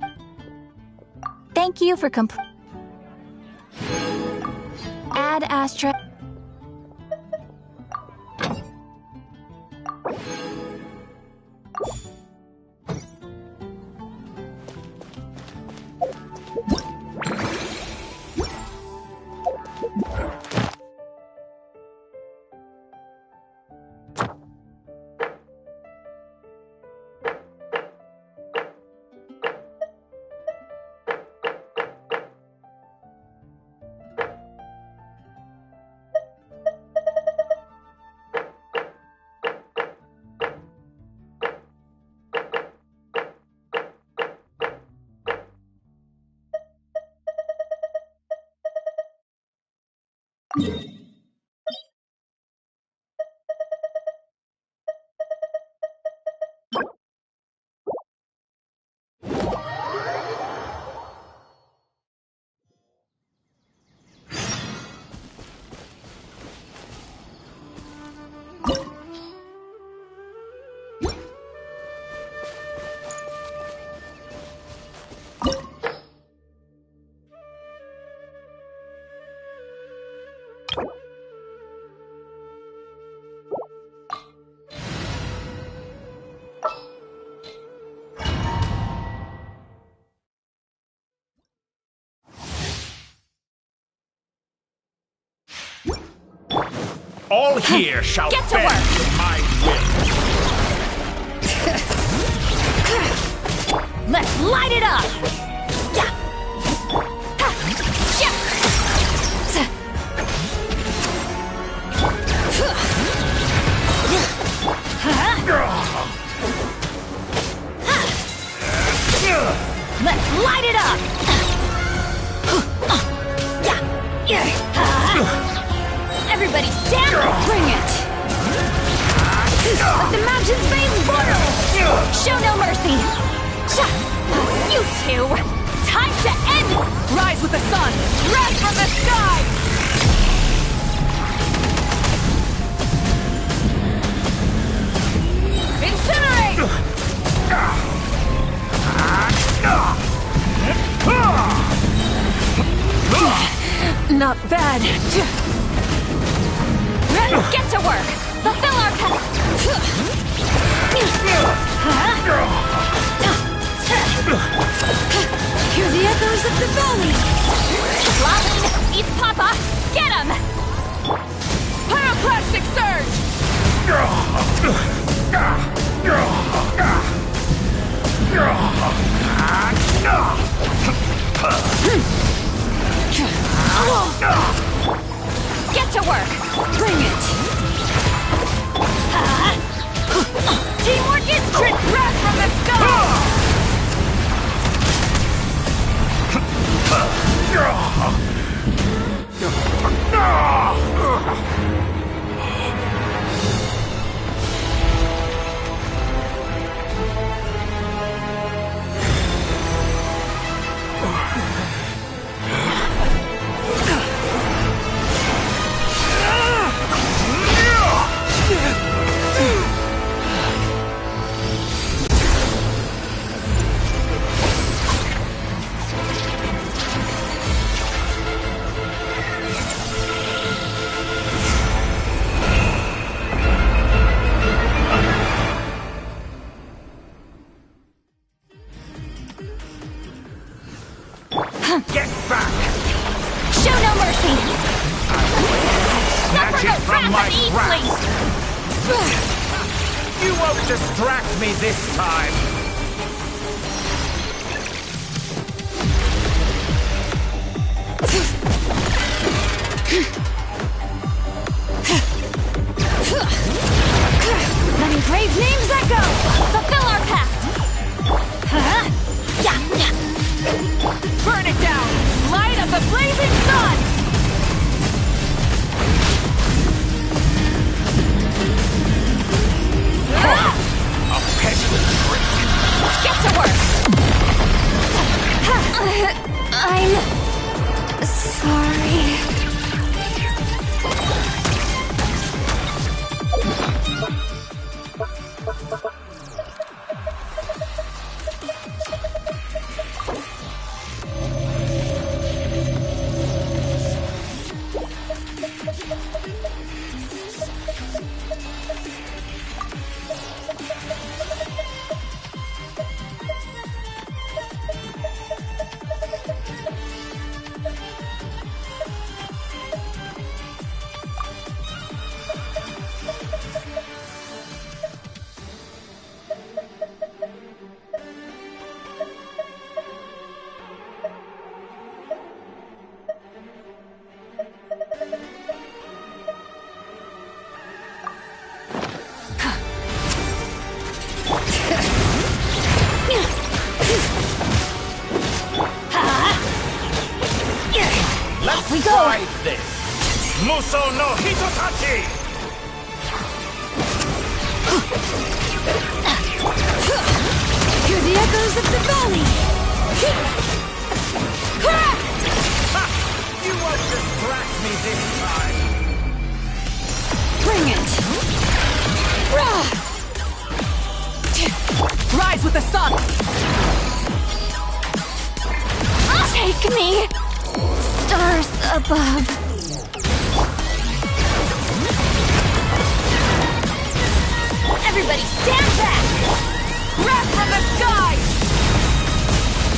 Thank you for Ad Astra. All here shall Get to bend work. to my will. Let's light it up! Yeah. Ha. Yeah. Let's light it up! Everybody stand up! Bring it! Let the mountains face border! Show no mercy! You two! Time to end! Rise with the sun! Rise from the sky! Incinerate! Not bad. Get to work! Fulfill our path! Hear the echoes of the valley! Lalin! Eat Papa! Get him! Pyroclastic surge! Get to work! Bring it! Teamwork is trick wrath from the sky! Get back! Show no mercy! Snatch Suffer it the from my wrath of grasp! Eastling! You won't distract me this time! Letting brave names echo! Fulfill our pact! Burn it down! Light up the blazing sun! A petty trick! Get to work! I'm sorry. Let's we go! try this! Muso no Hitotachi! Hear the echoes of the valley! Ha! You won't distract me this time! Bring it! Rise with the sun! Take me! Stars above. Everybody stand back! Wrath from the sky!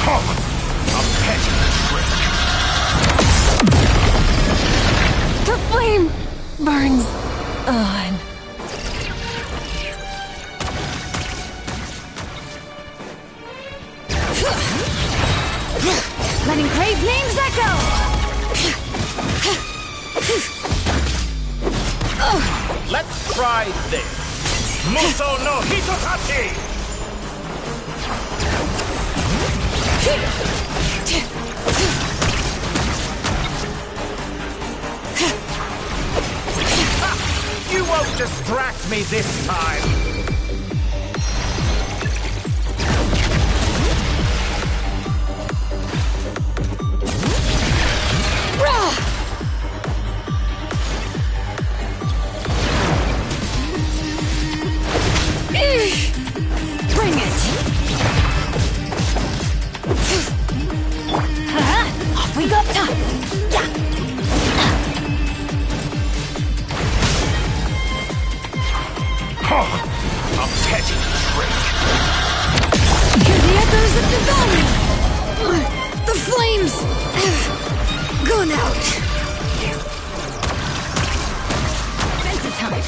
A petty trick! The flame burns on. Letting Crave names echo! Let's try this. Muso no Hitotachi! You won't distract me this time! Bring it! Off we go! A petty trick! Hear the echoes of the valley! The flames have gone out! Fancy time!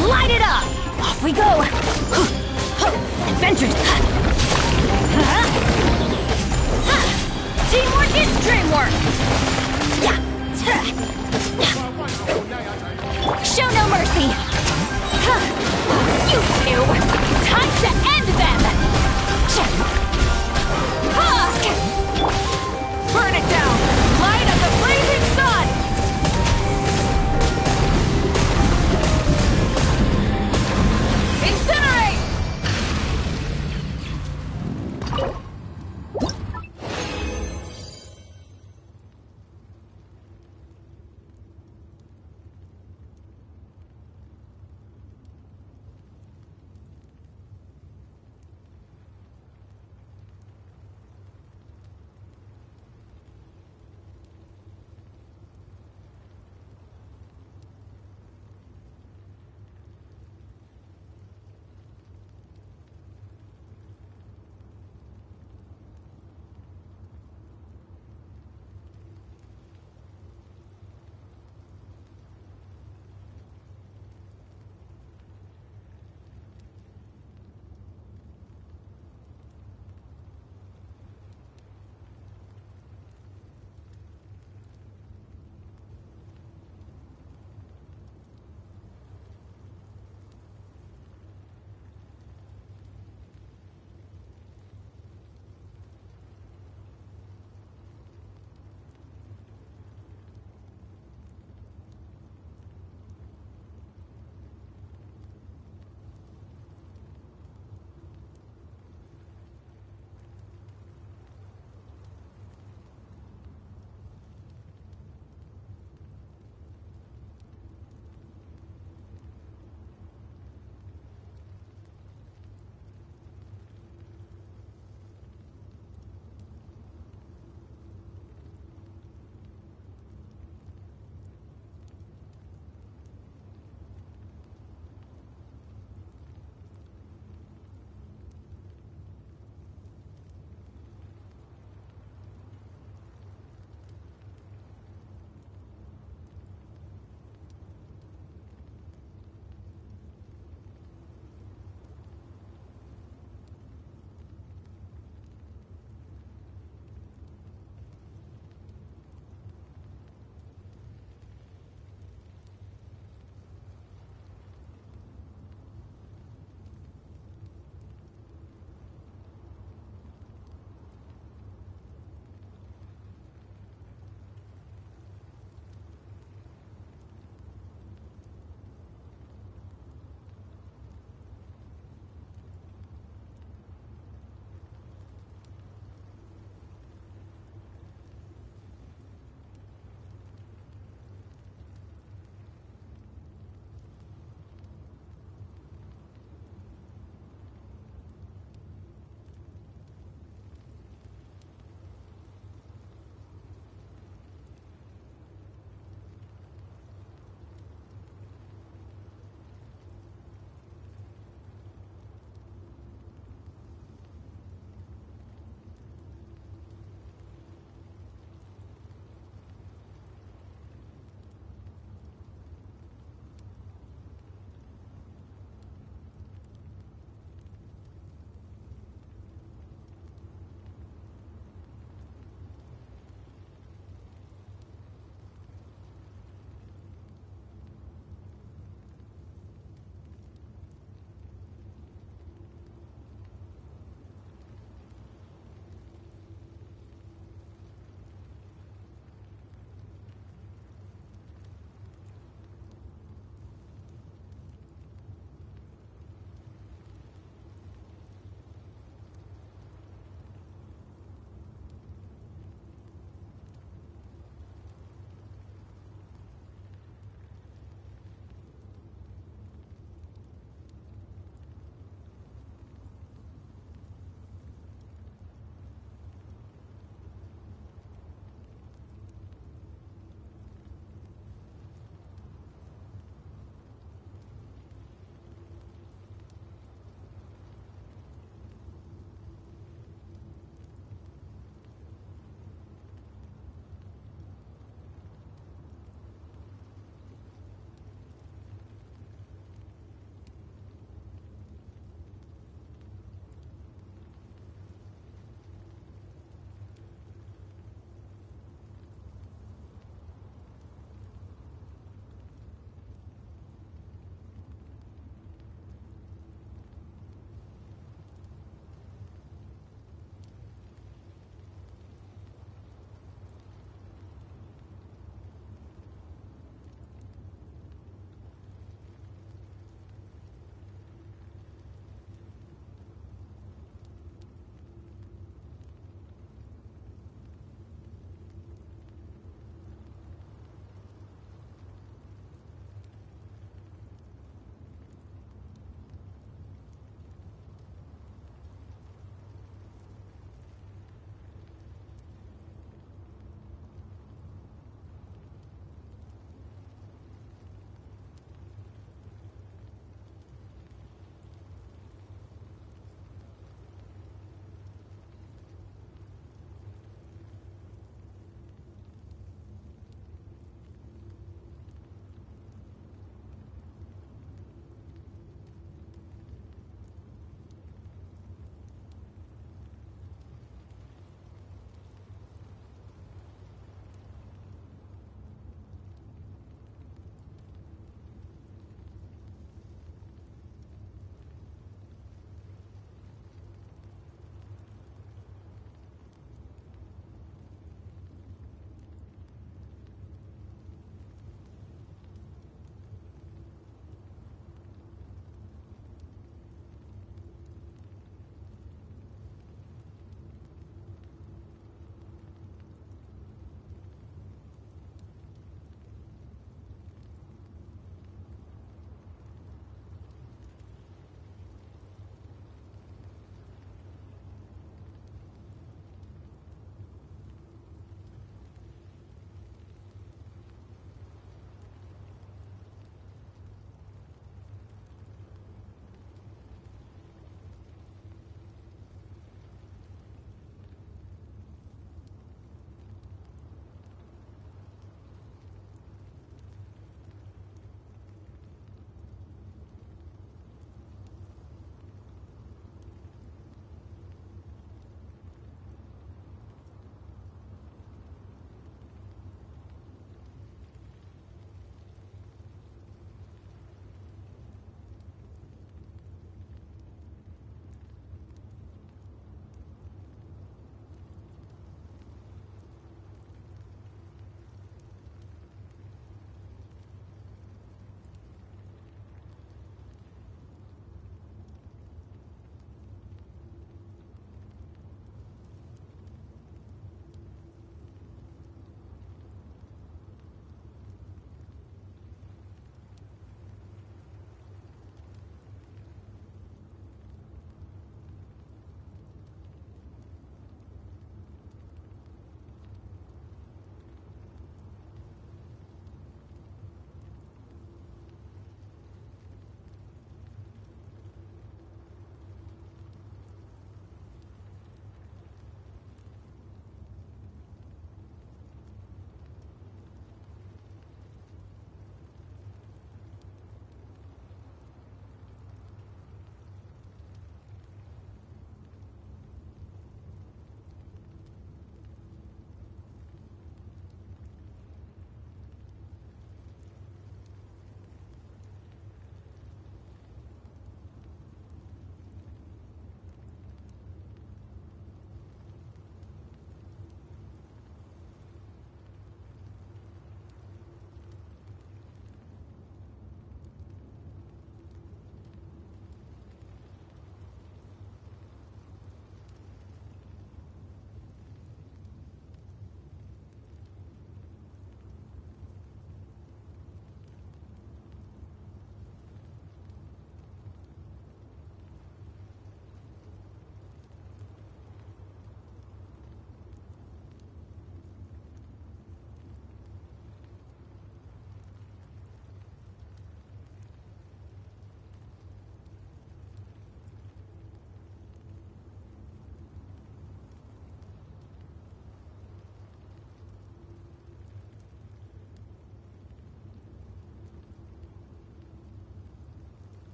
Light it up! Off we go! Adventures! Teamwork is dreamwork! Show no mercy! You two! Time to end them! Burn it down! Light of the blazing sun! Incinerate!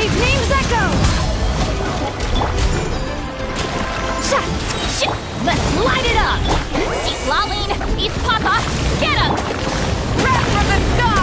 Brave names echo! Let's light it up! See Laline, East Papa, get him! Wrath from the sky!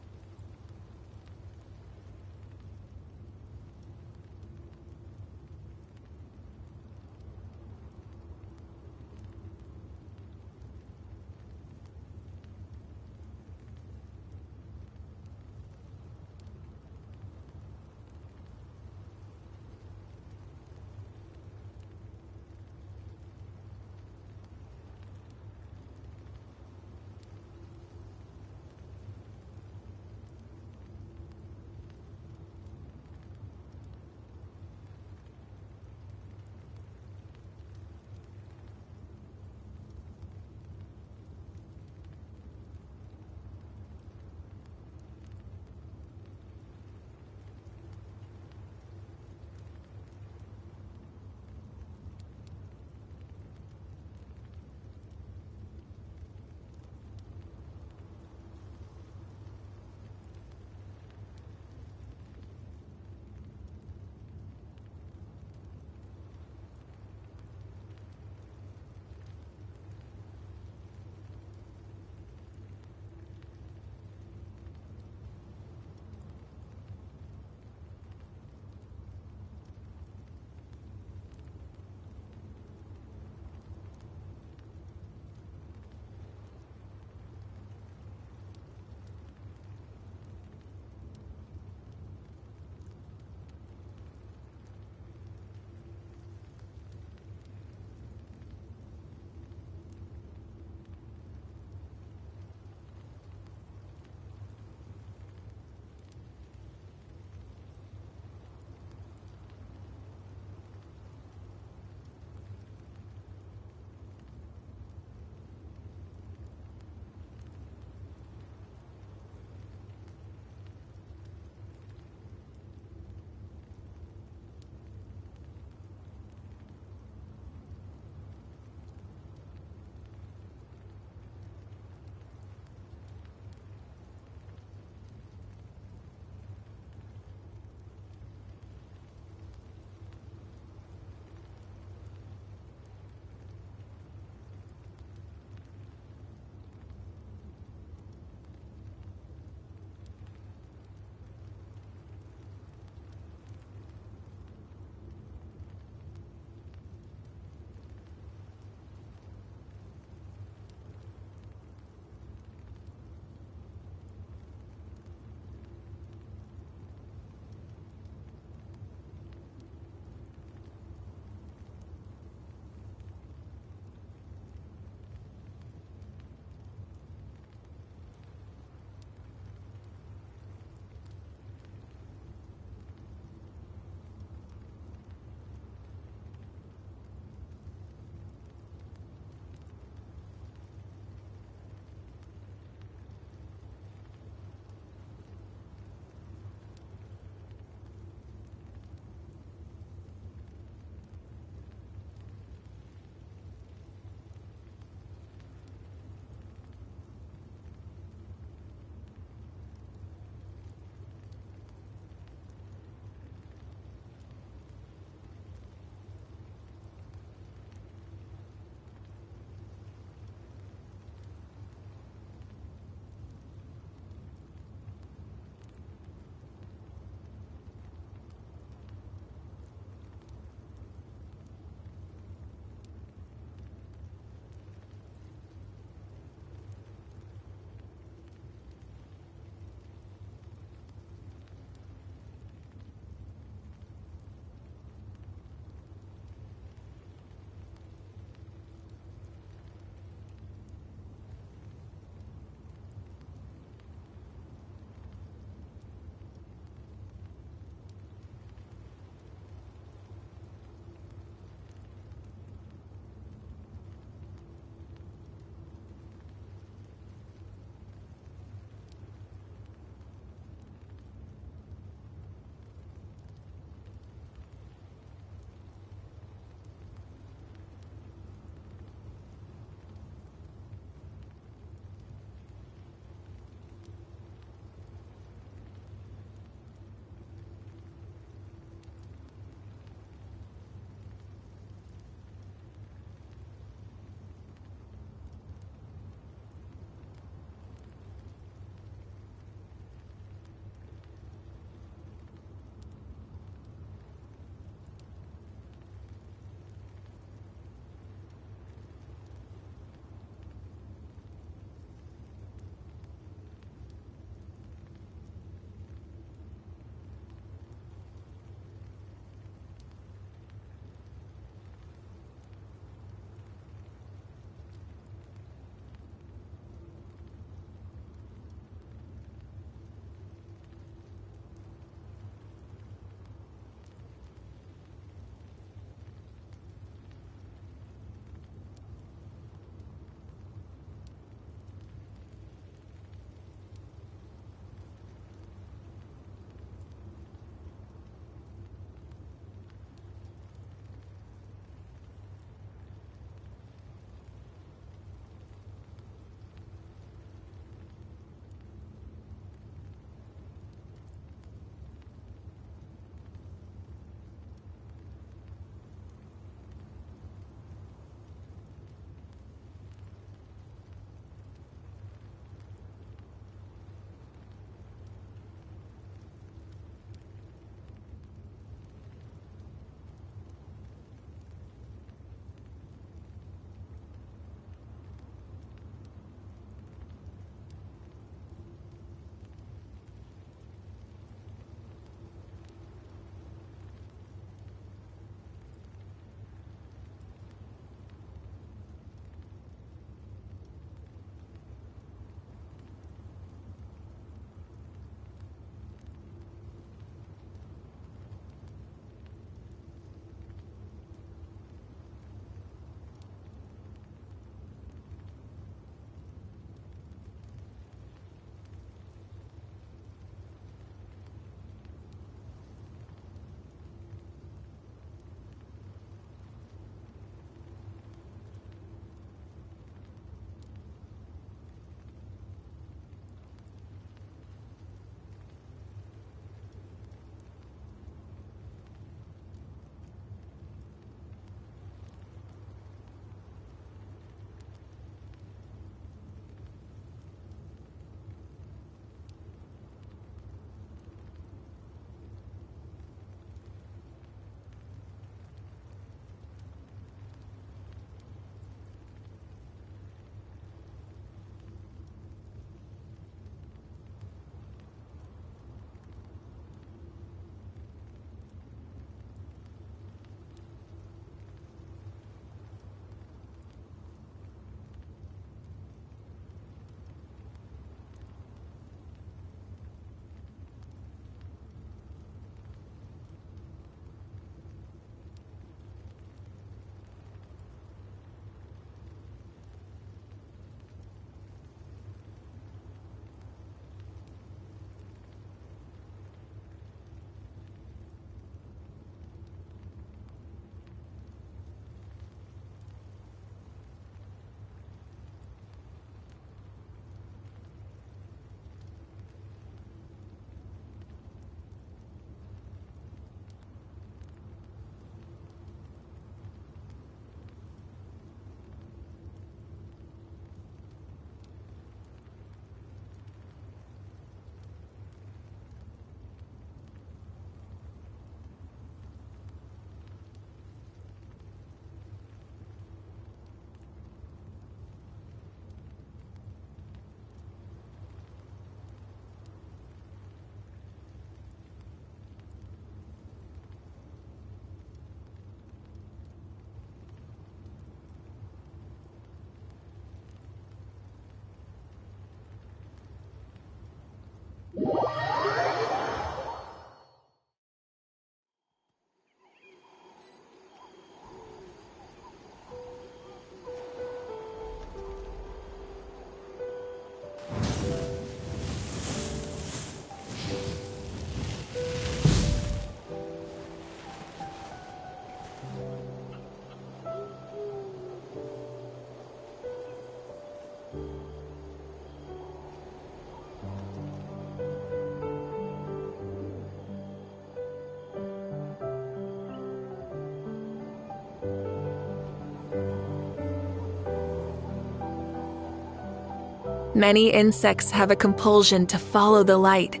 Many insects have a compulsion to follow the light,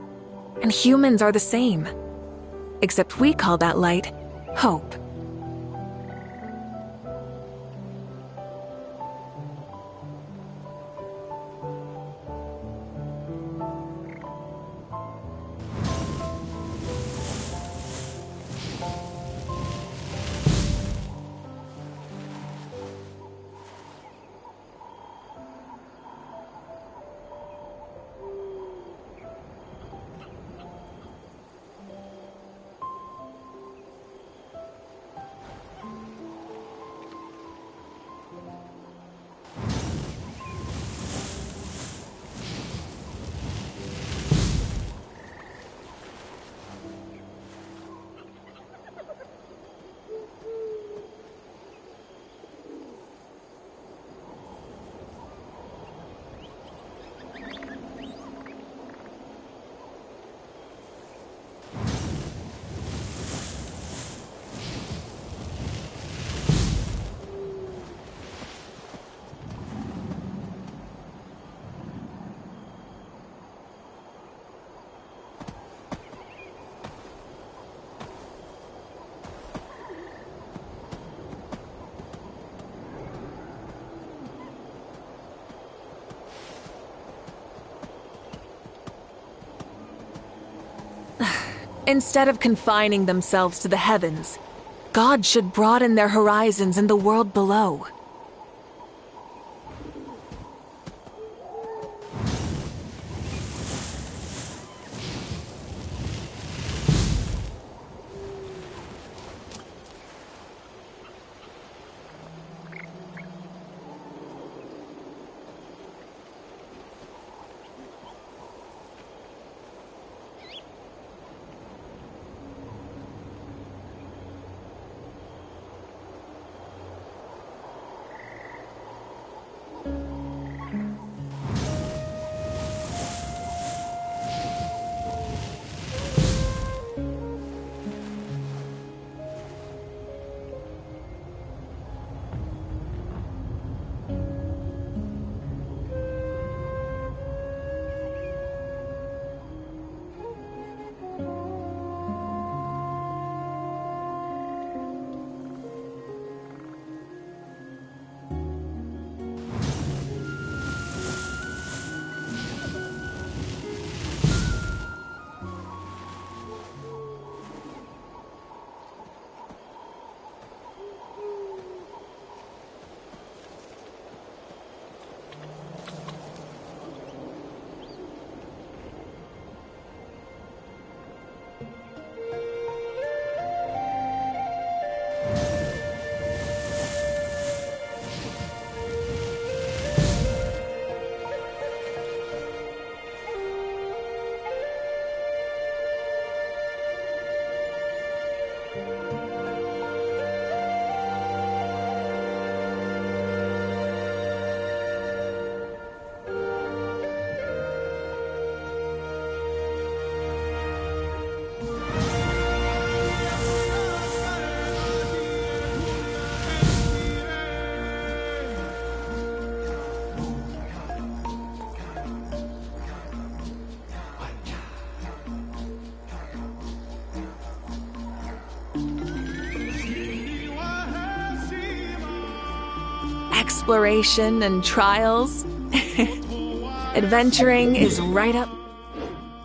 and humans are the same. Except we call that light hope. Instead of confining themselves to the heavens, God should broaden their horizons in the world below. Exploration and trials. Adventuring is right up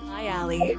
my alley.